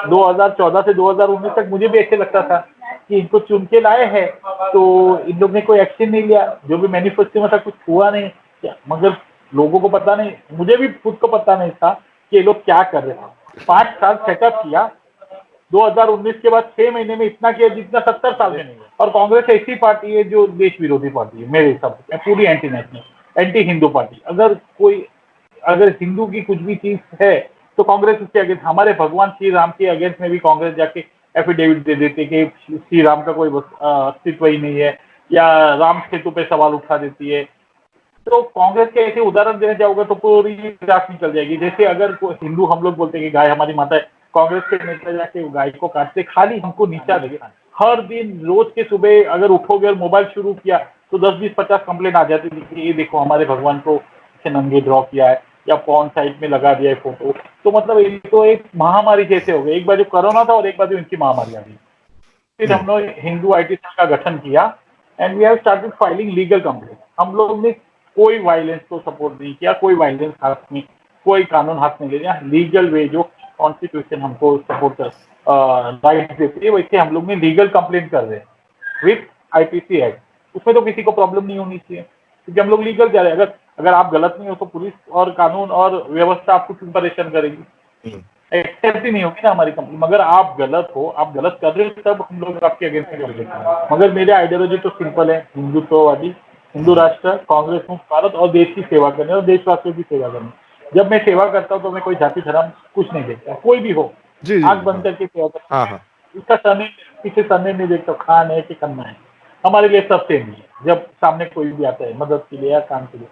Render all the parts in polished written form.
2014 से 2019 तक मुझे भी ऐसे लगता था कि इनको चुन के लाए हैं तो इन लोग ने कोई एक्शन नहीं लिया, जो भी मैनिफेस्टो में था कुछ हुआ नहीं। मगर लोगों को पता नहीं, मुझे भी खुद को पता नहीं था कि ये लोग क्या कर रहे थे। 5 साल सेटअप किया, 2019 के बाद 6 महीने में इतना किया जितना 70 साल में नहीं है। और कांग्रेस ऐसी पार्टी है जो देश विरोधी पार्टी है मेरे हिसाब से, पूरी anti national, anti Hindu party. अगर हिंदू की कुछ भी चीज है तो कांग्रेस उसके अगेंस्ट, हमारे भगवान श्री राम के अगेंस्ट में भी कांग्रेस जाके एफिडेविट दे देती है कि श्री राम का कोई अस्तित्व ही नहीं है, या राम सेतु पे सवाल उठा देती है। तो कांग्रेस के ऐसे उदाहरण देने जाओगे तो पूरी रात निकल जाएगी। जैसे अगर हिंदू हम लोग बोलते हैं कि गाय हमारी माता है, कांग्रेस के नेता जाके गाय को काटते, खाली हमको नीचा देंगे। हर दिन रोज के सुबह अगर उठोगे और मोबाइल शुरू किया तो 10, 20, 50 कंप्लेन आ जाती थी कि ये देखो हमारे भगवान को नंगे ड्रॉ किया है, या पॉन साइड में लगा दिया है फोटो। तो मतलब ये तो एक महामारी जैसे हो गई, एक बाजू कोरोना था और एक बाजू इनकी महामारी आ गई। फिर हम लोग हिंदू आईटी सेल का गठन किया and we have started filing legal complaint. हम लोग ने कोई वायलेंस को सपोर्ट नहीं किया, कोई वायलेंस हाथ में, कोई कानून हाथ में ले लिया। लीगल वे जो कॉन्स्टिट्यूशन हमको सपोर्ट कर राइट देती है, वैसे हम लोग ने लीगल कंप्लेंट कर रहे हैं विथ आईपीसी एक्ट। उसमें तो किसी को प्रॉब्लम नहीं होनी चाहिए क्योंकि हम लोग लीगल जा रहे हैं। अगर अगर आप गलत नहीं हो तो पुलिस और कानून और व्यवस्था आपको क्यों परेशान करेगी? एक्सेप्ट ही नहीं होगी ना हमारी कंपनी। मगर आप गलत हो, आप गलत कर रहे हो, तब हम लोग आपके अगेंस्ट में कर देते हैं। मगर मेरी आइडियोलॉजी तो सिंपल है, हिंदुत्ववादी, हिंदू राष्ट्र, कांग्रेस मुक्त भारत और देश की सेवा करने और देशवासियों की सेवा करने। जब मैं सेवा करता हूँ तो मैं कोई जाति धर्म कुछ नहीं देखता, कोई भी हो, जी जी आंख जी, बंद हाँ करके सेवा करता हाँ हूँ। हाँ। इसका सरनेम, पीछे सरनेम नहीं देखता, खान है कि खन्ना है, हमारे लिए सब सेम ही है। जब सामने कोई भी आता है मदद के लिए या काम के लिए।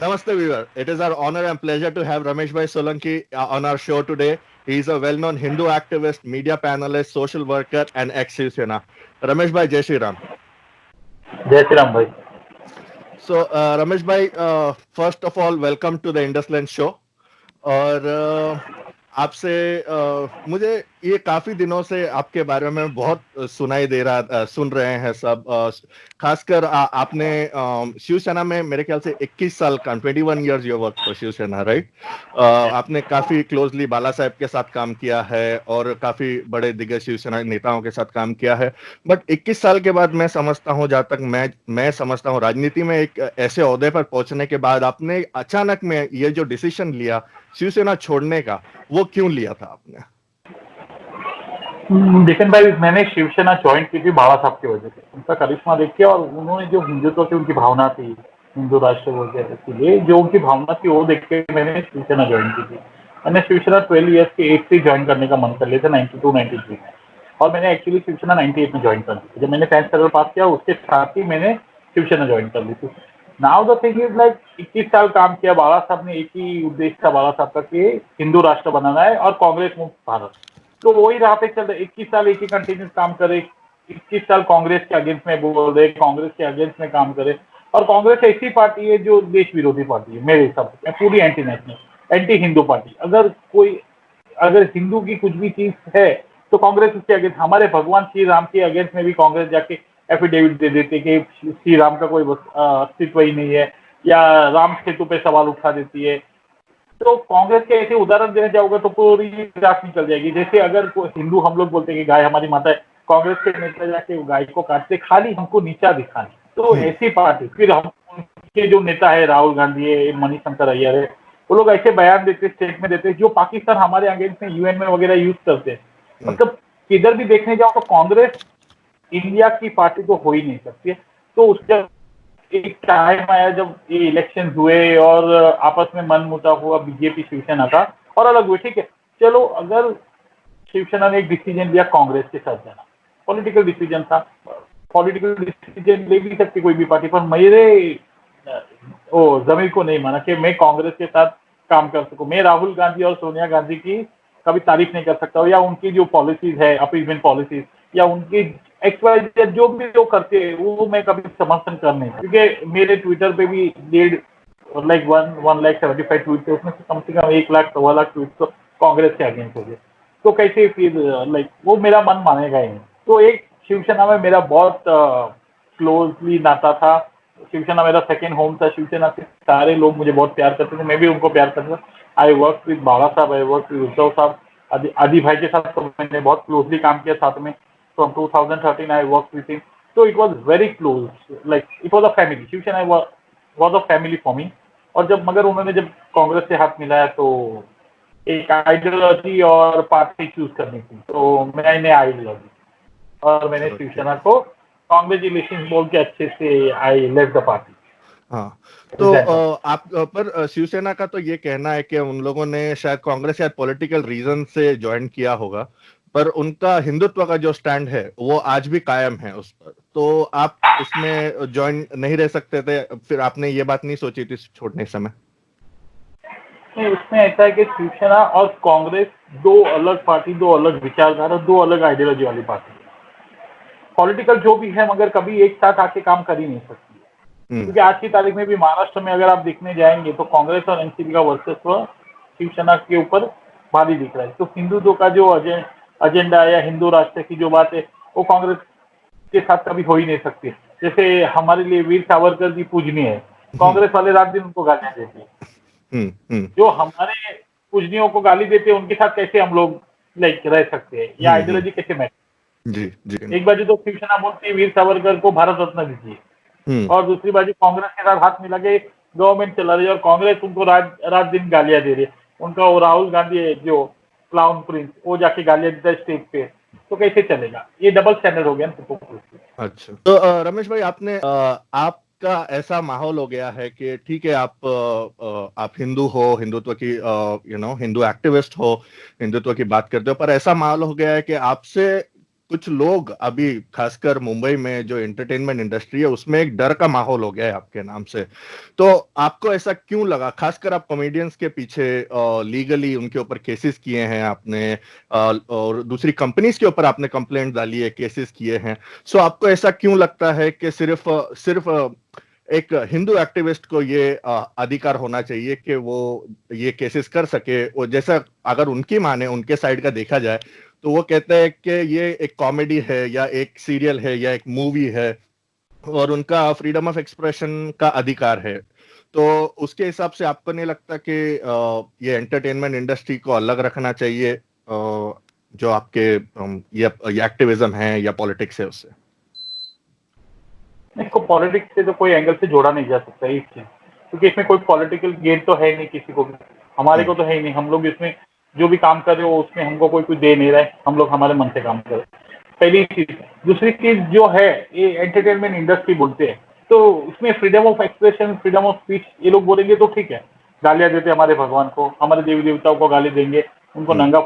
Namaste, viewer. It is our honor and pleasure to have Ramesh Bhai Solanki on our show today. He is a well-known Hindu activist, media panelist, social worker, and ex-Shiv Sena. Ramesh Bhai, Jai Shri Ram. जय श्री राम भाई। So, Ramesh Bhai, first of all, welcome to the Indusland show. और आपसे मुझे ये काफी दिनों से आपके बारे में बहुत सुनाई दे रहा, सुन रहे हैं सब। खासकर आपने शिवसेना में मेरे ख्याल से 21 साल का 21 years your work for Shivsena, right? आपने काफी क्लोजली बाला साहेब के साथ काम किया है और काफी बड़े दिग्गज शिवसेना नेताओं के साथ काम किया है। बट 21 साल के बाद मैं समझता हूँ, जहाँ तक मैं समझता हूँ, राजनीति में एक ऐसे ओहदे पर पहुंचने के बाद आपने अचानक में ये जो डिसीजन लिया शिवसेना छोड़ने का, वो क्यों लिया था आपने? जितिन भाई, मैंने शिवसेना ज्वाइन की थी बाबा साहब की वजह से, उनका करिश्मा देख के, और उन्होंने जो हिंदुत्व की उनकी भावना थी, हिंदू राष्ट्र वगैरह के लिए जो उनकी भावना थी, वो देख के मैंने शिवसेना ज्वाइन की थी। मैंने शिवसेना 12 ईयर्स के एज से ज्वाइन करने का मन कर लिया था, 92-93 में। और मैंने एक्चुअली शिवसेना 98 में ज्वाइन कर ली थी। जब मैंने 10th सर्कल पास किया उसके साथ ही मैंने शिवसेना ज्वाइन कर ली थी। Now the thing is like 21 साल काम किया बाबा साहब ने, एक ही उद्देश्य था बाबा साहब का कि हिंदू राष्ट्र बनाना है और कांग्रेस मुक्त भारत। तो वही राह पे चल रहे, 21 साल एक ही कंटिन्यूस काम करे, 21 साल कांग्रेस के अगेंस्ट में बोल रहे, कांग्रेस के अगेंस्ट में काम करे। और कांग्रेस ऐसी पार्टी है जो देश विरोधी पार्टी है मेरे हिसाब से, पूरी anti national, anti Hindu party. अगर हिंदू की कुछ भी चीज है तो कांग्रेस उसके अगेंस्ट, हमारे भगवान श्री राम के अगेंस्ट में भी कांग्रेस जाके एफिडेविट दे देती है कि श्री राम का कोई अस्तित्व ही नहीं है, या राम सेतु पे सवाल उठा देती है। तो कांग्रेस के ऐसे उदाहरण देने जाओगे तो पूरी रात निकल जाएगी। जैसे अगर हिंदू हम लोग बोलते हैं कि गाय हमारी माता है, कांग्रेस के नेता जाके गाय को काटते, खाली हमको नीचा दिखाने। तो ऐसी पार्टी, फिर हम उनके जो नेता है राहुल गांधी है, मणिशंकर अय्यर है, वो लोग ऐसे बयान देते, स्टेटमेंट देते जो पाकिस्तान हमारे अगेंस्ट में यूएन में वगैरह यूज करते हैं। मतलब किधर भी देखने जाओ तो कांग्रेस इंडिया की पार्टी तो हो ही नहीं सकती है। तो उसका एक टाइम आया जब ये इलेक्शन हुए और आपस में मन मुटाव हुआ बीजेपी शिवसेना का, और अलग हुए। ठीक है, चलो, अगर शिवसेना ने एक डिसीजन लिया कांग्रेस के साथ जाना, पॉलिटिकल डिसीजन था, पॉलिटिकल डिसीजन ले भी सकती कोई भी पार्टी, पर मेरे ओ जमीर को नहीं माना कि मैं कांग्रेस के साथ काम कर सकूं। मैं राहुल गांधी और सोनिया गांधी की कभी तारीफ नहीं कर सकता हूँ, या उनकी जो पॉलिसीज है, अपीजमेंट पॉलिसीज, या उनकी एक्सवाइज जो भी वो करते हैं वो मैं कभी समर्थन कर नहीं, क्योंकि मेरे ट्विटर पे भी 1,75,000 ट्वीट थे, उसमें से कम 1 लाख 1.25 लाख ट्वीट तो कांग्रेस के अगेंस्ट हो गए। तो कैसे फिर वो मेरा मन मानेगा ही नहीं। तो एक शिवसेना में मेरा बहुत क्लोजली नाता था, शिवसेना मेरा सेकेंड होम था। शिवसेना के सारे लोग मुझे बहुत प्यार करते थे, मैं भी उनको प्यार करता था। आई वर्क विद बाला साहब, आई वर्क विद उद्धव साहब, आदि भाई के साथ तो मैंने बहुत क्लोजली काम किया साथ में। From 2013 I work with him, so it was very close, like it was a family. Shivsena was a family for me. और मगर उन्होंने जब कांग्रेस से हाथ मिलाया तो एक आइडियोलॉजी और पार्टी चूज करनी थी, तो मैंने आइडियोलॉजी और मैंने ओके। शिवसेना को कांग्रेचुलेशन बोल के अच्छे से आई लेफ्ट द पार्टी। हाँ, तो आप पर शिवसेना का तो ये कहना है कि उन लोगों ने शायद कांग्रेस या पॉलिटिकल रीजन से ज्वाइन किया होगा, पर उनका हिंदुत्व का जो स्टैंड है वो आज भी कायम है उस पर। तो आप उसमें ज्वाइन नहीं रह सकते थे, फिर आपने ये बात नहीं सोची थी छोड़ने समय? नहीं, उसमें ऐसा है कि शिवसेना और कांग्रेस दो अलग पार्टी, दो अलग विचारधारा, दो अलग आइडियोलॉजी वाली पार्टी है। पॉलिटिकल जो भी है मगर कभी एक साथ आके काम कर ही नहीं सकती है, क्योंकि आज की तारीख में भी महाराष्ट्र में अगर आप देखने जाएंगे तो कांग्रेस और एनसीपी का वर्चस्व शिवसेना के ऊपर भारी दिख रहा है। तो हिंदुत्व का जो एजेंडा या हिंदू राष्ट्र की जो बात है वो कांग्रेस के साथ कभी हो ही नहीं सकती। जैसे हमारे लिए वीर सावरकर जी पूजनीय है, कांग्रेस वाले रात दिन उनको गालियां देते हैं। जो हमारे पूजनियों को गाली देते हैं उनके साथ कैसे हम लोग लाइक रह सकते हैं, या आइडियोलॉजी कैसे मैच? जी जी। एक बाजू तो शिवसेना बोलती है वीर सावरकर को भारत रत्न दीजिए, और दूसरी बाजू कांग्रेस के साथ हाथ मिला के गवर्नमेंट चला रही है और कांग्रेस उनको रात दिन गालियां दे रही है। उनका वो राहुल गांधी जो क्लाउन प्रिंस वो जाके गालियां देता है स्टेज पे, तो कैसे चलेगा? ये डबल स्टैंडर्ड हो गया ना। अच्छा, तो रमेश भाई, आपका ऐसा माहौल हो गया है कि ठीक है, आप हिंदू हो, हिंदुत्व की हिंदू एक्टिविस्ट हो, हिंदुत्व की बात करते हो, पर ऐसा माहौल हो गया है कि आपसे कुछ लोग अभी, खासकर मुंबई में जो एंटरटेनमेंट इंडस्ट्री है उसमें एक डर का माहौल हो गया है आपके नाम से। तो आपको ऐसा क्यों लगा? खासकर आप कॉमेडियंस के पीछे लीगली उनके ऊपर केसेस किए हैं आपने, और दूसरी कंपनीज के ऊपर आपने कंप्लेंट डाली है, केसेस किए हैं। सो आपको ऐसा क्यों लगता है कि सिर्फ सिर्फ एक हिंदू एक्टिविस्ट को ये अधिकार होना चाहिए कि वो ये केसेस कर सके? और जैसा अगर उनकी माने, उनके साइड का देखा जाए, तो वो कहते हैं कि ये एक कॉमेडी है या एक सीरियल है या एक मूवी है और उनका फ्रीडम ऑफ एक्सप्रेशन का अधिकार है। तो उसके हिसाब से आपको नहीं लगता कि ये एंटरटेनमेंट इंडस्ट्री को अलग रखना चाहिए, जो आपके ये एक्टिविज्म है या पॉलिटिक्स है उससे? इसको पॉलिटिक्स से तो कोई एंगल से जोड़ा नहीं जा सकता एक चीज, क्योंकि इसमें कोई पॉलिटिकल गेन तो है नहीं किसी को भी, हमारे को तो है ही नहीं। हम लोग इसमें जो भी काम कर रहे हो उसमें हमको कोई कुछ दे नहीं रहा है, हम लोग हमारे मन से काम कर रहे हैं, पहली चीज। दूसरी चीज जो है, ये एंटरटेनमेंट इंडस्ट्री बोलते हैं तो इसमें freedom of expression, freedom of speech ये लोग बोलेंगे तो ठीक है। गालियां देते हमारे भगवान को, हमारे देवी देवताओं को गाली देंगे, उनको नंगा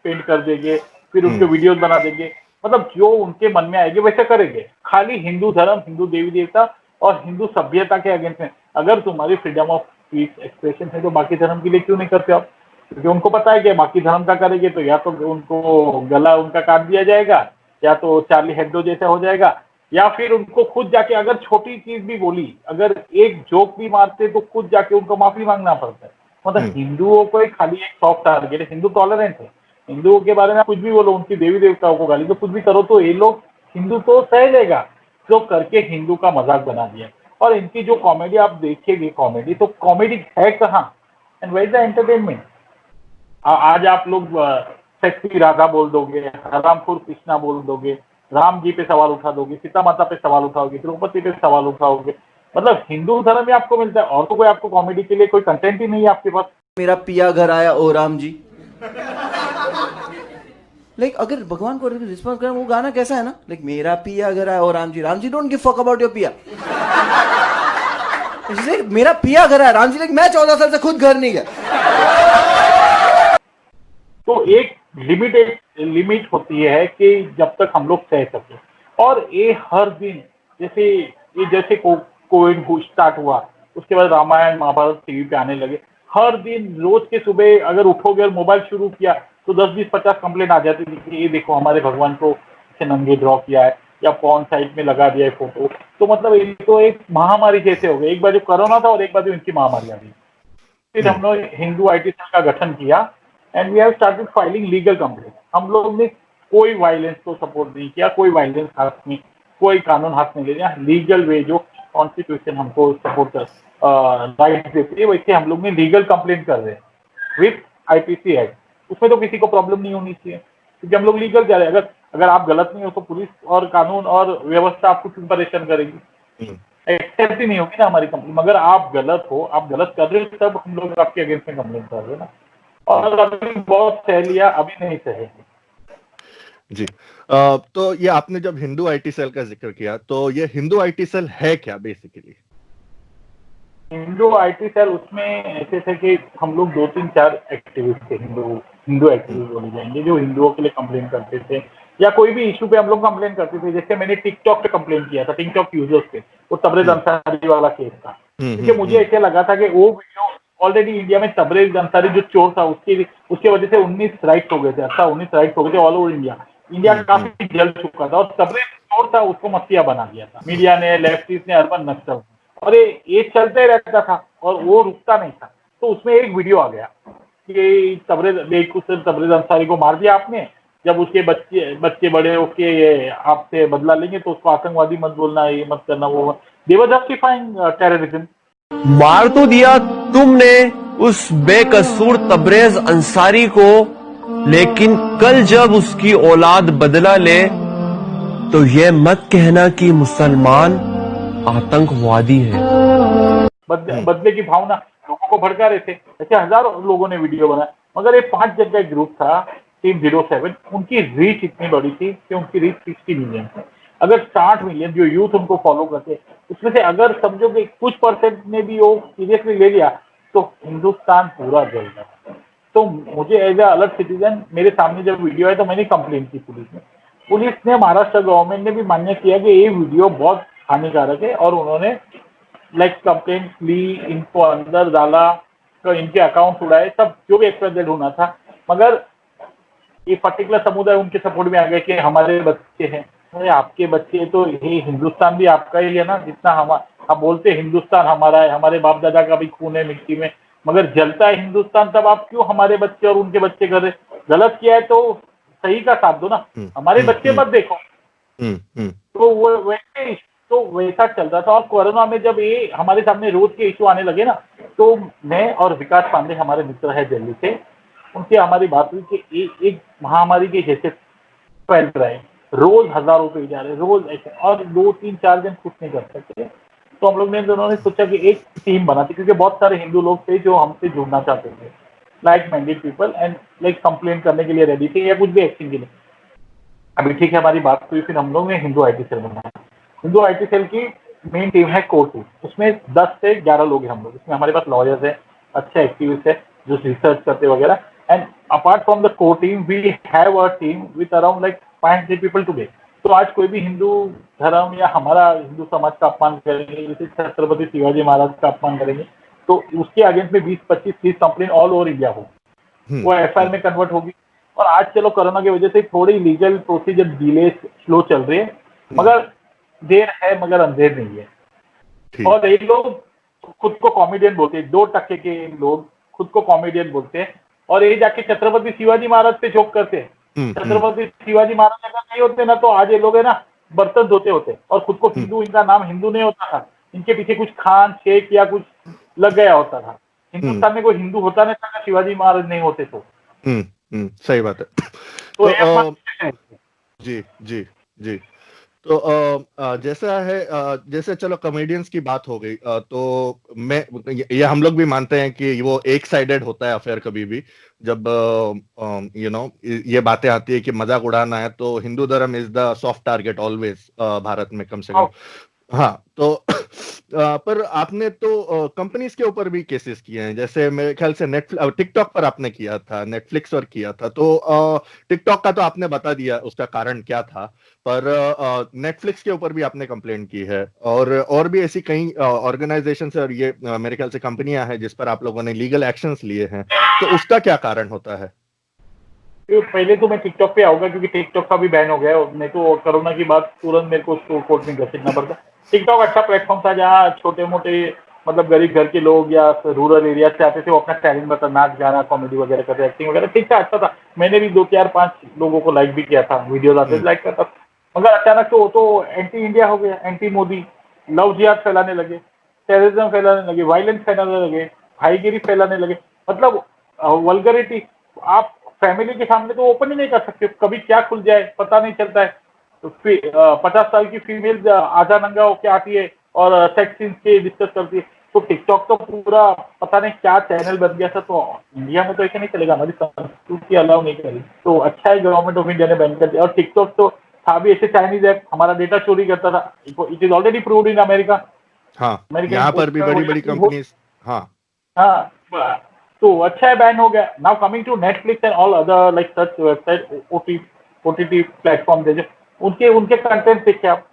पेंट कर देंगे, फिर उनके वीडियोज बना देंगे, मतलब जो उनके मन में आएगी वैसे करेंगे। खाली हिंदू धर्म, हिंदू देवी देवता और हिंदू सभ्यता के अगेंस्ट में। अगर तुम्हारी फ्रीडम ऑफ स्पीच एक्सप्रेशन है तो बाकी धर्म के लिए क्यों नहीं करते आप? क्योंकि उनको पता है कि बाकी धर्म का करेंगे तो या तो उनको गला उनका काट दिया जाएगा, या तो चार्ली हेब्डो जैसा हो जाएगा, या फिर उनको खुद जाके अगर छोटी चीज भी बोली, अगर एक जोक भी मारते तो खुद जाके उनको माफी मांगना पड़ता है। मतलब हिंदुओं को खाली एक सॉफ्ट टारगेट है, हिंदू टॉलरेंट है, हिंदुओं के बारे में कुछ भी बोलो, उनकी देवी देवताओं को गाली तो कुछ भी करो तो ये लोग हिंदू तो सह लेगा, जो करके हिंदू का मजाक बना दिया। और इनकी जो कॉमेडी आप देखिएगी, कॉमेडी तो कॉमेडी है कहाँ, एंड वेयर द एंटरटेनमेंट? आज आप लोग सेक्सी राधा बोल दोगे, हरामखोर कृष्णा बोल दोगे, राम जी पे सवाल उठा दोगे, सीता माता पे सवाल उठाओगे, द्रौपदी पे सवाल उठाओगे, मतलब हिंदू धर्म में आपको मिलता है, और तो कोई आपको कॉमेडी के लिए कोई कंटेंट ही नहीं है आपके पास। मेरा पिया घर आया ओ राम जी। लाइक अगर भगवान को रिस्पॉन्स करें, वो गाना कैसा है ना, लाइक मेरा पिया घर आया ओ Ram ji don't give fuck about your पिया। मेरा पिया घर आया राम जी, लाइक मैं 14 साल से खुद घर नहीं गया। तो एक लिमिट होती है कि जब तक हम लोग सह सके। और ये हर दिन जैसे कोविड स्टार्ट हुआ, उसके बाद रामायण महाभारत टीवी पे आने लगे, हर दिन रोज के सुबह अगर उठोगे और मोबाइल शुरू किया तो 10-20-50 कंप्लेंट आ जाती थी कि ये देखो हमारे भगवान को नंगे ड्रॉ किया है या पॉर्न साइट में लगा दिया है फोटो। तो मतलब ये तो एक महामारी जैसे हो गई, एक बाजू कोरोना था और एक बाजू इनकी महामारी आ गई। फिर हम लोग हिंदू IT सेल का गठन किया and we have started filing legal complaint. हम लोग ने कोई वायलेंस को सपोर्ट नहीं किया, कोई वायलेंस हाथ में, कोई कानून हाथ में ले लिया, लीगल वे जो कॉन्स्टिट्यूशन हमको सपोर्ट कर राइट देती है, वैसे हम लोग ने लीगल कंप्लेंट कर रहे हैं विथ आईपीसी एक्ट। उसमें तो किसी को प्रॉब्लम नहीं होनी चाहिए, क्योंकि हम लोग लीगल जा रहे हैं। अगर अगर आप गलत नहीं हो तो पुलिस और कानून और व्यवस्था आपको क्यों परेशान करेगी? एक्सेप्ट ही नहीं होगी ना हमारी कंपनी। मगर आप गलत हो, आप गलत कर रहे हो, तब हम लोग आपके अगेंस्ट में कंप्लेंट कर रहे हैं ना। और अभी बहुत सह लिया, अभी नहीं सहेंगे। जी। तो ये आपने जब हिंदू आईटी सेल का जिक्र किया, तो ये हिंदू आईटी सेल है क्या बेसिकली? हिंदू आईटी सेल, उसमें ऐसे थे कि हम लोग 2-3-4 एक्टिविस्ट थे, हिंदू एक्टिविस्ट बोले जाएंगे, जो हिंदुओं के लिए कंप्लेन करते थे या कोई भी इशू पे हम लोग कंप्लेन करते थे। जैसे मैंने टिकटॉक पे कंप्लेन किया था, टिकटॉक यूजर्स पे, वो तबरेज अंसारी वाला केस था। क्योंकि मुझे ऐसे लगा था कि वो वीडियो ऑलरेडी इंडिया में तबरेज अंसारी जो चोर था उसके वजह से 19 राइट्स हो गए थे, 19 राइट्स हो गए थे ऑल ओवर इंडिया। इंडिया काफी जल चुका था और तबरेज चोर था, उसको मसीहा बना दिया था मीडिया ने, लेफ्टिस्ट ने, अर्बन नक्सल। और ये चलते रहता था और वो रुकता नहीं था। तो उसमें एक वीडियो आ गया कि तबरेज अंसारी को मार दिया आपने, जब उसके बच्चे बड़े होके ये आपसे बदला लेंगे तो उसको आतंकवादी मत बोलना, ये मत करना, वो मत। दे वर जस्टिफाइंग टेररिज्म। मार तो दिया तुमने उस बेकसूर तबरेज अंसारी को, लेकिन कल जब उसकी औलाद बदला ले तो ये मत कहना कि मुसलमान आतंकवादी है। बदले की भावना लोगों को भड़का रहे थे। ऐसे हजारों लोगों ने वीडियो बनाया, मगर ये 5 जन का एक ग्रुप था, टीम 07, उनकी रीच इतनी बड़ी थी कि उनकी रीच 60 मिलियन थी। अगर 60 मिलियन जो यूथ उनको फॉलो करते, उसमें से अगर समझो कि कुछ परसेंट ने भी वो सीरियसली ले लिया तो हिंदुस्तान पूरा जल जाता। तो मुझे एज ए अलर्ट सिटीजन, मेरे सामने जब वीडियो आया तो मैंने कंप्लेन की पुलिस में। पुलिस ने, महाराष्ट्र गवर्नमेंट ने भी मान्य किया कि ये वीडियो बहुत हानिकारक है और उन्होंने कंप्लेंट ली, इनको अंदर डाला, तो इनके अकाउंट उड़ाए, सब जो भी एक्सपेक्टेड होना था। मगर ये पर्टिकुलर समुदाय उनके सपोर्ट में आ गया कि हमारे बच्चे हैं। अरे आपके बच्चे तो ये हिंदुस्तान भी आपका ही है ना, जितना हम बोलते हैं हिंदुस्तान हमारा है, हमारे बाप दादा का भी खून है मिट्टी में, मगर जलता है हिंदुस्तान, तब आप क्यों हमारे बच्चे और उनके बच्चे कर रहे? गलत किया है तो सही का साथ दो ना, हमारे बच्चे मत देखो। तो वो वैसा चल रहा था। और कोरोना में जब ये हमारे सामने रोज के इशू आने लगे ना, तो मैं और विकास पांडे, हमारे मित्र है दिल्ली से, उनसे हमारी बात हुई कि एक महामारी के जैसे फैल रहा है, रोज हजारों पे जा रहे, रोज ऐसे, और 2-3-4 दिन कुछ नहीं कर सकते। तो हम लोग ने दोनों ने सोचा कि एक टीम बनाते, क्योंकि बहुत सारे हिंदू लोग थे जो हमसे जुड़ना चाहते थे, like minded people, and complain करने के लिए रेडी थे या कुछ भी एक्शन के लिए। अभी ठीक है, हमारी बात हुई, फिर हम लोग ने हिंदू आईटी सेल बनाया। हिंदू आईटी सेल की मेन टीम है कोर टीम, उसमें 10 से 11 लोग हैं हम लोग। इसमें हमारे पास लॉयर्स है, अच्छे एक्टिविस्ट है जो रिसर्च करते वगैरह। And apart from the core team we have a team with around 500 people today. तो आज कोई भी हिंदू धर्म या हमारा हिंदू समाज का अपमान करेंगे, जैसे छत्रपति शिवाजी महाराज का अपमान करेंगे, तो उसके अगेंस्ट में 20-25-30 कंप्लेन ऑल ओवर इंडिया होगी, वो एफआईआर में कन्वर्ट होगी। और आज चलो कोरोना की वजह से थोड़ी लीगल प्रोसीजर डिले स्लो चल रही है, मगर देर है मगर अंधेर नहीं है। और ये लोग खुद को कॉमेडियन बोलते हैं, 2% के लोग खुद को कॉमेडियन बोलते हैं, और ये जाके छत्रपति शिवाजी महाराज पे जोक करते हैं। छत्रपति शिवाजी महाराज अगर नहीं होते ना, तो आज ये लोग है ना बर्तन धोते होते, और खुद को हिंदू, इनका नाम हिंदू नहीं होता था, इनके पीछे कुछ खान शेख या कुछ लग गया होता था। हिंदुस्तान में कोई हिंदू होता नहीं था शिवाजी महाराज नहीं होते तो। सही बात है। तो जी जी जी। तो जैसा है, जैसे चलो कॉमेडियंस की बात हो गई, तो ये हम लोग भी मानते हैं कि वो एक साइडेड होता है अफेयर। कभी भी जब ये बातें आती है कि मजाक उड़ाना है, तो हिंदू धर्म is the soft target always, Bharat में कम से कम। हाँ, तो पर आपने तो कंपनीज के ऊपर भी केसेस किए हैं, जैसे मेरे ख्याल से टिकटॉक पर आपने किया था, नेटफ्लिक्स पर किया था। तो टिकटॉक का तो आपने बता दिया उसका कारण क्या था, पर नेटफ्लिक्स के ऊपर भी आपने कंप्लेंट की है, और भी ऐसी कई ऑर्गेनाइजेशन और ये मेरे ख्याल से कंपनियां हैं जिस पर आप लोगों ने लीगल एक्शंस लिए हैं। तो उसका क्या कारण होता है? पहले तो मैं टिकटॉक पे आऊंगा, क्योंकि टिकटॉक का भी बैन हो गया है, नहीं तो कोरोना की बात तुरंत मेरे को कोर्ट में घसीटना पड़ता। टिकटॉक अच्छा प्लेटफॉर्म था जहाँ छोटे मोटे मतलब गरीब घर के लोग या रूरल एरिया से आते थे, वो अपना टैलेंट बता, नाच गाना कॉमेडी वगैरह करते, एक्टिंग वगैरह ठीक था, अच्छा था। मैंने भी 2-4-5 लोगों को लाइक भी किया था, वीडियोज आते लाइक करता। मगर अचानक से वो तो एंटी इंडिया हो गया, एंटी मोदी। लव जिहाद फैलाने लगे, टेररिज्म फैलाने लगे, वायलेंस फैलाने लगे, भाईगिरी फैलाने लगे, मतलब वल्गरिटी। आप फैमिली के सामने तो ओपन ही नहीं कर सकते, कभी क्या खुल जाए पता नहीं चलता है। तो 50 साल की फीमेल आधा नंगा होके आती है और सेक्स सीन्स के डिस्कस करती है। तो टिकटॉक तो पूरा पता नहीं क्या चैनल बन गया था। तो इंडिया में तो ऐसे नहीं चलेगा, हमारी संस्कृति अलाउ नहीं करी। तो अच्छा है गवर्नमेंट ऑफ इंडिया ने बैन कर दिया। और टिकटॉक तो था भी ऐसे चाइनीज ऐप, हमारा डेटा चोरी करता था। It is already proved in America. हाँ, अमेरिकन यहाँ पर कोर्ट भी में बड़ी बड़ी कंपनीज। हाँ। हाँ, तो अच्छा है बैन हो गया। Now coming to Netflix and all other like such website, OTT platform जैसे उनके उनके कंटेंट देखिए आप।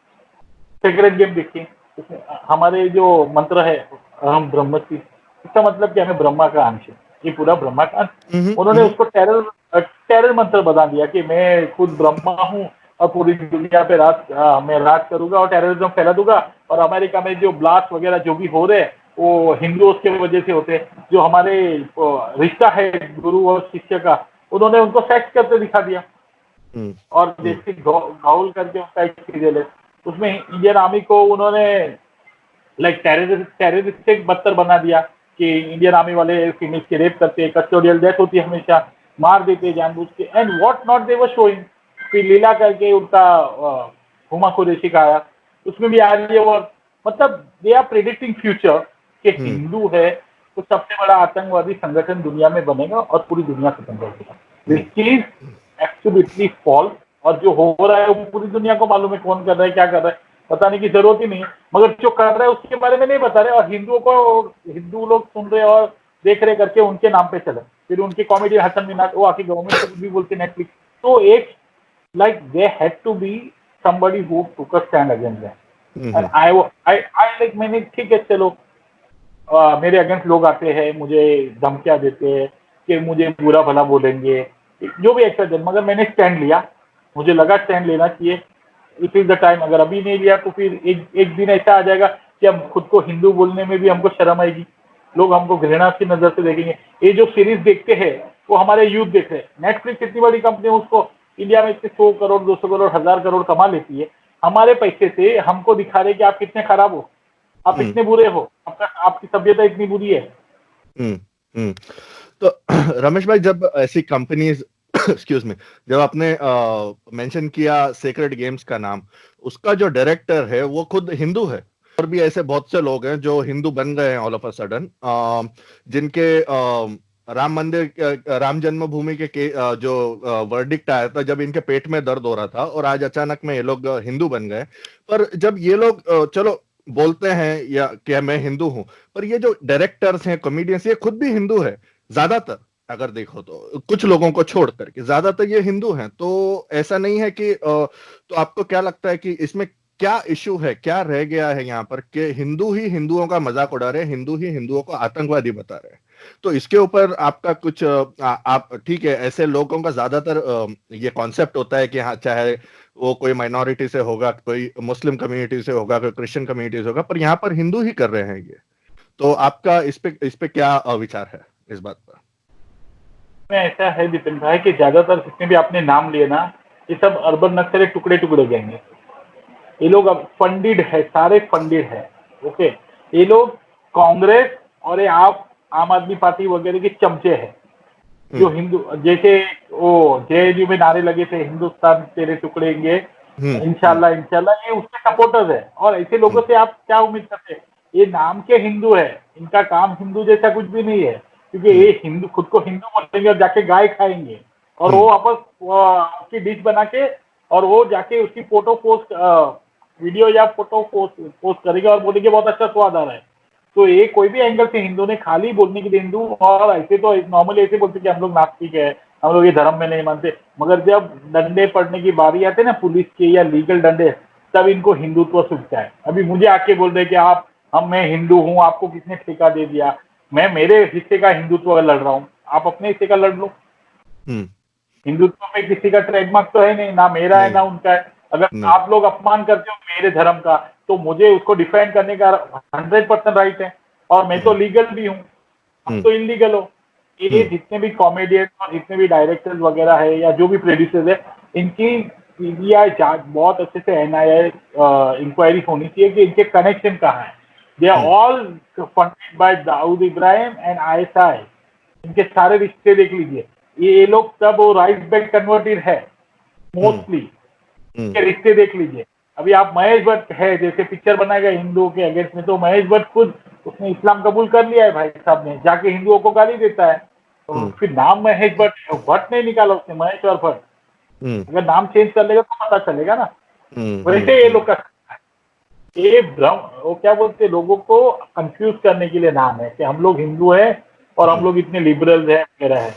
सेक्रेट गेम देखिए, इसमें हमारे जो मंत्र है अहम ब्रह्मस्मि, इसका मतलब कि हमें ब्रह्मा का अंश है, ये पूरा ब्रह्मा का अंश। उन्होंने उसको टेरर मंत्र बता दिया कि मैं खुद ब्रह्मा हूँ और पूरी दुनिया पे मैं राज करूंगा और टेररिज्म फैला दूंगा। और अमेरिका में जो ब्लास्ट वगैरह जो भी हो रहे हैं वो हिंदुओं की वजह से होते हैं। जो हमारे रिश्ता है गुरु और शिष्य का, उन्होंने उनको सेक्स करते दिखा दिया। और जैसे गाउल करके उसका एक सीरियल है, उसमें इंडियन आर्मी को उन्होंने लाइक टेररिस्टिक बदतर बना दिया कि इंडियन आर्मी वाले फीमेल्स के रेप करते हैं, कस्टोडियल डेथ होती है हमेशा, मार देते हैं जानबूझ के, and what not they were showing. फिर लीला करके उनका हुमा कुरैशी का आया, उसमें भी आ रही है। और मतलब दे आर प्रेडिक्टिंग फ्यूचर कि हिंदू है तो सबसे बड़ा आतंकवादी संगठन दुनिया में बनेगा और पूरी दुनिया खत्म कर देगा। This is absolutely false. और जो हो रहा है वो पूरी दुनिया को मालूम है कौन कर रहा है, क्या कर रहा है, बताने की जरूरत ही नहीं है। मगर जो कर रहा है उसके बारे में नहीं बता रहे, और हिंदुओं को हिंदू लोग सुन रहे और देख रहे करके उनके नाम पे चले। फिर उनकी कॉमेडी हसन मिनाज वो आके गवर्नमेंट को भी बोलते नेटफ्लिक्स। तो एक like they had to be somebody who took a stand against them. And I like मैंने ठीक है चलो, मेरे अगेंस्ट लोग आते हैं, मुझे धमकियां देते हैं कि मुझे बुरा भला बोलेंगे, जो भी एक्टर है, मगर मैंने स्टैंड लिया। मुझे लगा स्टैंड लेना चाहिए। It is the time. अगर अभी नहीं लिया तो फिर एक दिन ऐसा आ जाएगा कि हम खुद को हिंदू बोलने में भी हमको शर्म आएगी, लोग हमको घृणा की नजर से देखेंगे। ये जो सीरीज देखते हैं वो हमारे यूथ देख रहे हैं। नेटफ्लिक्स इतनी बड़ी कंपनी है, उसको इंडिया में इतने 100 करोड़ 200 करोड़ 1000 करोड़ कमा लेती है, हमारे पैसे से हमको दिखा रहे कि आप कितने खराब हो, आप इतने बुरे हो, आपकी सभ्यता इतनी बुरी है। तो रमेश भाई, जब ऐसी कंपनीज एक्सक्यूज मी, जब आपने मेंशन किया सेक्रेड गेम्स का नाम, उसका जो डायरेक्टर है वो खुद हिंदू है। और भी ऐसे बहुत से लोग हैं जो हिंदू बन गए हैं ऑल ऑफ अ सडन, जिनके राम मंदिर, राम जन्मभूमि के जो वर्डिक्ट आया था जब इनके पेट में दर्द हो रहा था, और आज अचानक में ये लोग हिंदू बन गए। पर जब ये लोग चलो बोलते हैं या कि मैं हिंदू हूं, पर ये जो डायरेक्टर्स हैं, कॉमेडियंस, ये खुद भी हिंदू है ज्यादातर। अगर देखो तो कुछ लोगों को छोड़ करके ज्यादातर ये हिंदू हैं। तो ऐसा नहीं है कि तो आपको क्या लगता है कि इसमें क्या इशू है, क्या रह गया है यहाँ पर कि हिंदू ही हिंदुओं का मजाक उड़ा रहे हैं, हिंदू ही हिंदुओं को आतंकवादी बता रहे हैं? तो इसके ऊपर आपका कुछ आप ठीक है, ऐसे लोगों का ज्यादातर ये कॉन्सेप्ट होता है कि हाँ, चाहे वो कोई माइनॉरिटी से होगा, कोई मुस्लिम कम्युनिटी से होगा, कोई क्रिश्चियन कम्युनिटी से होगा, पर यहाँ पर हिंदू ही कर रहे हैं ये। तो आपका इस पे क्या विचार है इस बात पर? ऐसा है विपिन भाई कि ज्यादातर जितने भी आपने नाम लिए ना, ये सब अर्बन नक्सली टुकड़े टुकड़े गैंग है। ये लोग अब फंडेड है, सारे फंडेड है। ओके, ये लोग कांग्रेस और ये आप आम आदमी पार्टी वगैरह के चमचे हैं, जो हिंदू जैसे वो जेएनयू में नारे लगे थे, हिंदुस्तान तेरे टुकड़ेंगे इंशाल्लाह इंशाल्लाह, ये उसके सपोर्टर्स है। और ऐसे लोगों से आप क्या उम्मीद करते हैं? ये नाम के हिंदू है, इनका काम हिंदू जैसा कुछ भी नहीं है, क्योंकि ये हिंदू खुद को हिंदू बोलेंगे और जाके गाय खाएंगे, और वो वापस उसकी डिश बना के और वो जाके उसकी फोटो पोस्ट वीडियो या फोटो पोस्ट करेंगे और बोलेंगे बहुत अच्छा स्वाद आ रहा है। तो ये कोई भी एंगल से हिंदू ने खाली बोलने के लिए हिंदू, और ऐसे तो नॉर्मली ऐसे बोलते कि हम लोग नास्तिक है, हम लोग ये धर्म में नहीं मानते, मगर जब डंडे पड़ने की बारी आती है ना पुलिस के या लीगल डंडे, तब इनको हिंदुत्व सूझता है। अभी मुझे आके बोल रहे कि आप मैं हिंदू हूँ, आपको किसने ठेका दे दिया? मैं मेरे हिस्से का हिंदुत्व लड़ रहा हूँ, आप अपने हिस्से का लड़ लो। हिंदुत्व में किसी का ट्रेडमार्क तो है नहीं, ना मेरा है ना उनका है। अगर आप लोग अपमान करते हो मेरे धर्म का, तो मुझे उसको डिफेंड करने का 100% राइट है, और मैं तो लीगल भी हूँ, आप तो इलीगल हो। ये जितने भी कॉमेडियन और जितने भी डायरेक्टर्स वगैरह है या जो भी प्रोड्यूसर्स है, इनकी सीबीआई जांच बहुत अच्छे से एनआईए इंक्वायरी होनी चाहिए कि इनके कनेक्शन कहाँ है. They are all funded by Dawood Ibrahim and ISI. इनके सारे रिश्ते देख लीजिए. ये लोग सब वो राइट बैक कन्वर्टेड है मोस्टली. के रिश्ते देख लीजिए. अभी आप महेश भट्ट है, जैसे पिक्चर बनाएगा हिंदुओं के अगेंस्ट में, तो महेश भट्ट खुद उसने इस्लाम कबूल कर लिया है भाई साहब ने, जाके हिंदुओं को गाली देता है. तो फिर नाम महेश भट्ट है, भट्ट नहीं निकाला उसने, महेश और भट्ट. अगर नाम चेंज कर लेगा तो पता चलेगा ना. वैसे ये लोग का ये भ्रम, वो क्या बोलते हैं, लोगों को कंफ्यूज करने के लिए नाम है कि हम लोग हिंदू हैं और हम लोग इतने लिबरल हैं वगैरह है.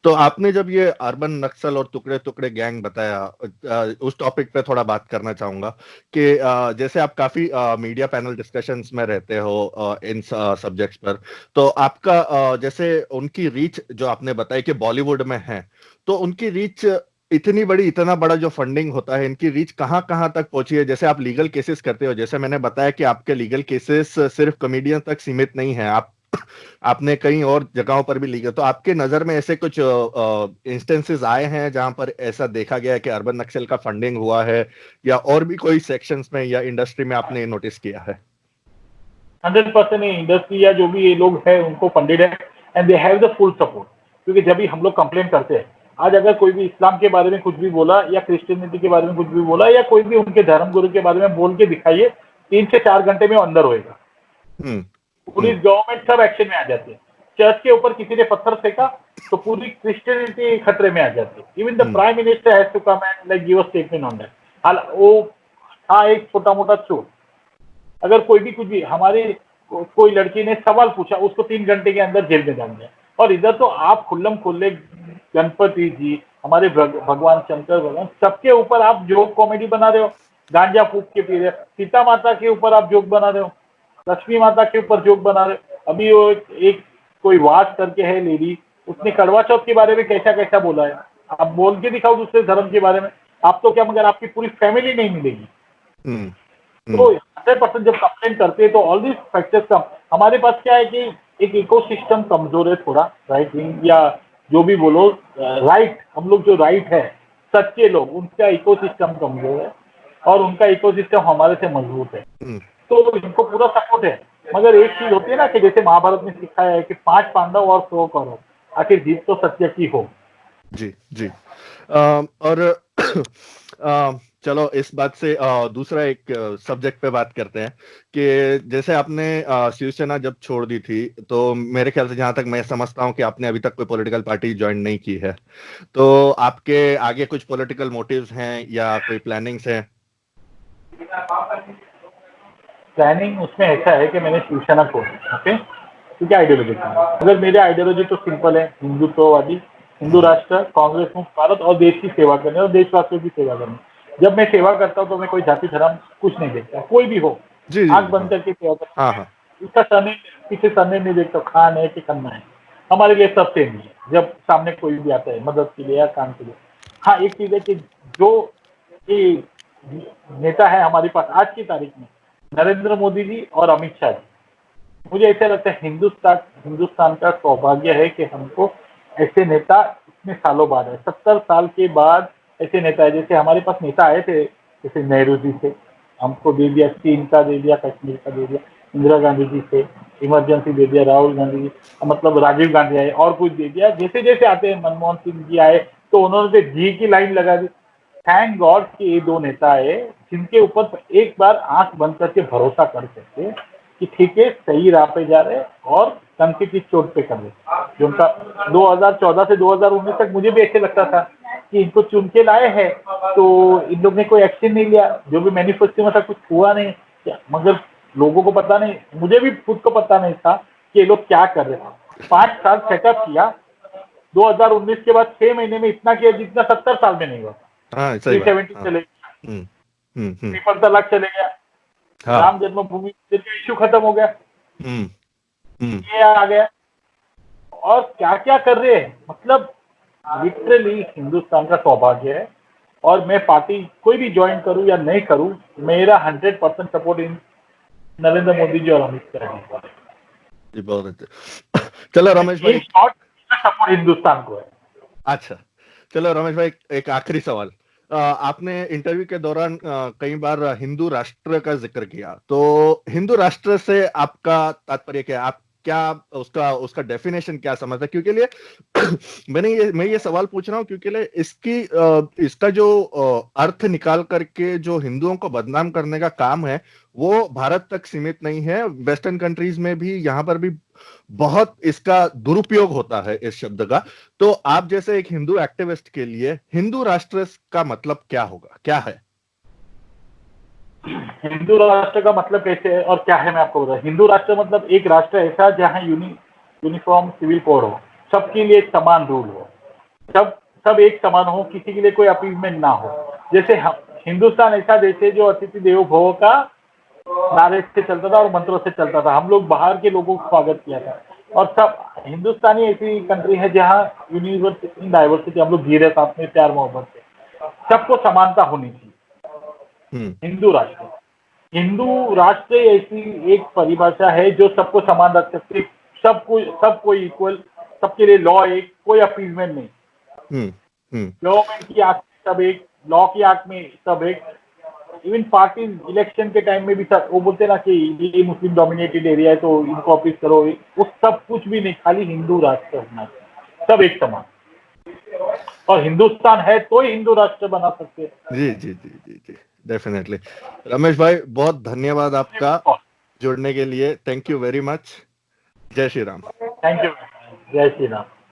तो आपने जब ये अर्बन नक्सल और टुकड़े टुकड़े गैंग बताया, उस टॉपिक पे थोड़ा बात करना चाहूंगा कि जैसे आप काफी मीडिया पैनल डिस्कशंस में रहते हो इन सब्जेक्ट्स पर, तो आपका जैसे उनकी रीच जो आपने बताया कि बॉलीवुड में है, तो उनकी रीच इतनी बड़ी, इतना बड़ा जो फंडिंग होता है, इनकी रीच कहाँ कहाँ तक पहुंची है? जैसे आप लीगल केसेस करते हो, जैसे मैंने बताया कि आपके लीगल केसेस सिर्फ कॉमेडियन तक सीमित नहीं है, आपने कई और जगहों पर भी लिखा, तो आपके नजर में ऐसे कुछ इंस्टेंसेस आए हैं जहां पर ऐसा देखा गया है कि अर्बन नक्सल का फंडिंग हुआ है, या और भी कोई सेक्शंस में या इंडस्ट्री में आपने नोटिस किया है? 100% इंडस्ट्री या जो भी ये लोग हैं उनको फंडेड है and they have the full support. क्योंकि जब भी हम लोग कंप्लेंट करते हैं, आज अगर कोई भी इस्लाम के बारे में कुछ भी बोला या क्रिश्चियनिटी के बारे में कुछ भी बोला या कोई भी उनके धर्म गुरु के बारे में बोल के दिखाइए, 3 से 4 घंटे में अंदर होएगा. पुलिस, गवर्नमेंट सब एक्शन में आ जाती है. चर्च के ऊपर किसी ने पत्थर फेंका तो पूरी क्रिश्चियनिटी खतरे में आ जाती है. Even the prime minister has to come and like give a statement on that. वो था एक छोटा मोटा चोर. अगर कोई भी कुछ भी, हमारे कोई लड़की ने सवाल पूछा, उसको 3 घंटे के अंदर जेल में डाल दिया. और इधर तो आप खुल्लम खुल्ले गणपति जी, हमारे भगवान शंकर भगवान, सबके ऊपर आप जोक कॉमेडी बना रहे हो. गांजा फूक के पी रहे हो. सीता माता के ऊपर आप जोक बना रहे हो. लक्ष्मी माता के ऊपर जोक बना रहे. अभी वो एक कोई वास करके है लेडी, उसने करवा चौथ के बारे में कैसा कैसा बोला है. आप बोल के दिखाओ दूसरे धर्म के बारे में. आप तो क्या, मगर आपकी पूरी फैमिली नहीं मिलेगी. तो 100% जब कंप्लेन करते हैं तो ऑल दिस फैक्टर्स कम. हमारे पास क्या है कि एक इकोसिस्टम कमजोर है थोड़ा, राइट विंग या जो भी बोलो, राइट, हम लोग जो राइट है, सच्चे लोग, उनका इकोसिस्टम कमजोर है और उनका इकोसिस्टम हमारे से मजबूत है. तो इनको पूरा सपोर्ट है. मगर एक चीज होती है ना कि जैसे महाभारत में सिखाया है कि 5 पांडव और 100 कौरव, आखिर जीत तो सत्य की हो. जी जी. और चलो इस बात से दूसरा एक सब्जेक्ट पे बात करते हैं कि जैसे आपने शिवसेना जब छोड़ दी थी, तो मेरे ख्याल से, जहां तक मैं समझता हूं, कि आपने अभी तक कोई पॉलिटिकल पार्टी ज्वाइन नहीं की है, तो आपके आगे कुछ पॉलिटिकल मोटिव्स हैं या कोई प्लानिंग्स हैं? प्लानिंग उसमें ऐसा है कि मैंने शिवसेना छोड़ी. ओके, क्योंकि आइडियोलॉजी था. अगर मेरे आइडियोलॉजी तो सिंपल है, हिंदुत्ववादी, हिंदू राष्ट्र, कांग्रेस मुक्त भारत और देश की सेवा करने और देशवासियों की सेवा करने. जब मैं सेवा करता हूँ तो मैं कोई जाति धर्म कुछ नहीं देखता, कोई भी हो, आंख बंद करके सेवा करता. इसका सरनेम, पीछे सरनेम नहीं देखता, खान है कि खन्ना है, हमारे लिए सब सेम है. जब सामने कोई भी आता है मदद के लिए या काम के लिए. हाँ, एक चीज है कि जो नेता है हमारे पास आज की तारीख में, नरेंद्र मोदी जी और अमित शाह जी, मुझे ऐसा लगता है हिंदुस्तान का सौभाग्य है कि हमको ऐसे नेता इतने सालों बाद है. 70 साल के बाद ऐसे नेता है. जैसे हमारे पास नेता आए थे, जैसे नेहरू जी से हमको दे दिया, चीन का दे दिया, कश्मीर का दे दिया, इंदिरा गांधी जी से इमरजेंसी दे दिया, राहुल गांधी जी, मतलब राजीव गांधी आए और कुछ दे दिया. जैसे जैसे आते हैं, मनमोहन सिंह जी आए तो उन्होंने जी की लाइन लगा दी. थैंक गॉड कि ये 2 नेता है जिनके ऊपर एक बार आंख बंद करके भरोसा कर सकते कि ठीक है, सही राह पे जा रहे और टंकी की चोट पे कर रहे. जो उनका 2014 से 2019 तक मुझे भी ऐसे लगता था कि इनको चुन के लाए हैं तो इन लोग ने कोई एक्शन नहीं लिया, जो भी मैनिफेस्टो में था कुछ हुआ नहीं. मगर लोगों को पता नहीं, मुझे भी खुद को पता नहीं था कि ये लोग क्या कर रहे थे. 5 साल सेटअप किया, 2019 के बाद 6 महीने में इतना किया जितना 70 साल में नहीं हुआ. 370 चले गया, ट्रिपल तलाक चले गया, राम जन्मभूमि का इश्यू खत्म हो गया, ये आ गया, और क्या क्या कर रहे हैं. मतलब लिटरली हिंदुस्तान का सौभाग्य है. और मैं पार्टी कोई भी ज्वाइन करूं या नहीं करूं, मेरा 100% सपोर्ट इन नरेंद्र मोदी जी और अमित शाह जी. बहुत अच्छा. चलो रमेश भाई, सपोर्ट हिंदुस्तान को है. अच्छा, चलो रमेश भाई, एक आखिरी सवाल। आपने इंटरव्यू के दौरान कई बार हिंदू राष्ट्र का जिक्र किया, तो हिंदू राष्ट्र से आपका तात्पर्य क्या है? आप क्या उसका उसका डेफिनेशन क्या समझते हैं? क्योंकि लिए मैं ये सवाल पूछ रहा हूँ क्योंकि लिए इसका जो अर्थ निकाल करके जो हिंदुओं को बदनाम करने का काम है, वो भारत तक सीमित नहीं है। वेस्टर्न कंट्रीज में भी, यहाँ पर भी बहुत इसका दुरुपयोग होता है इस शब्द का। तो आप जैसे एक हिंदू एक्टिविस्ट के लिए हिंदू राष्ट्र का मतलब क्या होगा, क्या है? हिंदू राष्ट्र का मतलब कैसे है और क्या है, मैं आपको बताऊं। हिंदू राष्ट्र मतलब एक राष्ट्र ऐसा जहां यूनिफॉर्म सिविल कोड हो, सबके लिए एक समान रूल हो, सब सब एक समान हो, किसी के लिए कोई अपीजमेंट ना हो। जैसे हम हिंदुस्तान ऐसा देश है जो अतिथि देवो भव का नारे से चलता था और मंत्रों से चलता था। हम लोग बाहर के लोगों को स्वागत किया था, और सब हिंदुस्तानी ऐसी कंट्री है जहाँ यूनिवर्सिटी इन डाइवर्सिटी, हम लोग जी रहे साथ में प्यार मोहब्बत से, सबको समानता होनी चाहिए। हिंदू राष्ट्र ऐसी एक परिभाषा है जो सबको समान रख सकती है, सबको इक्वल, सबके लिए लॉ एक, कोई अपीजमेंट नहीं। गवर्नमेंट की आंख में सब एक, लॉ की आंख में सब एक। इवन पार्टी इलेक्शन के टाइम में भी सब वो बोलते ना कि ये मुस्लिम डोमिनेटेड एरिया है तो इनको अपीज करो, वो सब कुछ भी नहीं, खाली हिंदू राष्ट्र होना चाहिए, सब एक समान। और हिंदुस्तान है तो ही हिंदू राष्ट्र बना सकते हैं। जी जी जी जी जी, डेफिनेटली। रमेश भाई, बहुत धन्यवाद आपका जुड़ने के लिए। Thank you very much. जय श्री राम। Thank you. जय श्री राम।